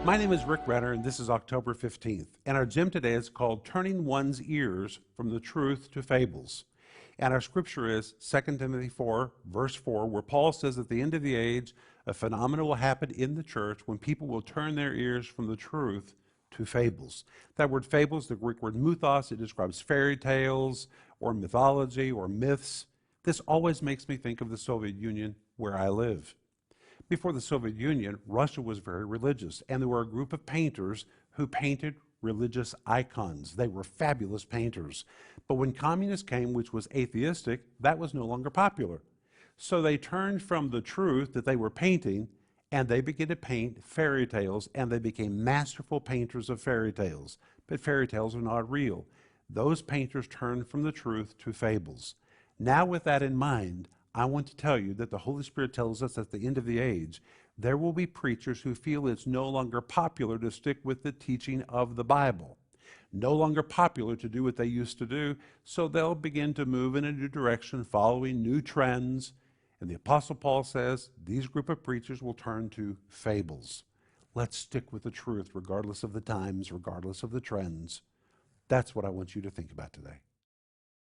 My name is Rick Renner, and this is October 15th. And our gym today is called Turning One's Ears from the Truth to Fables. And our scripture is 2 Timothy 4, verse 4, where Paul says at the end of the age, a phenomenon will happen in the church when people will turn their ears from the truth to fables. That word fables, the Greek word mythos, it describes fairy tales or mythology or myths. This always makes me think of the Soviet Union where I live. Before the Soviet Union, Russia was very religious, and there were a group of painters who painted religious icons. They were fabulous painters. But when communism came, which was atheistic, that was no longer popular. So they turned from the truth that they were painting, and they began to paint fairy tales, and they became masterful painters of fairy tales. But fairy tales are not real. Those painters turned from the truth to fables. Now, with that in mind, I want to tell you that the Holy Spirit tells us at the end of the age, there will be preachers who feel it's no longer popular to stick with the teaching of the Bible, no longer popular to do what they used to do, so they'll begin to move in a new direction, following new trends. And the Apostle Paul says these group of preachers will turn to fables. Let's stick with the truth, regardless of the times, regardless of the trends. That's what I want you to think about today.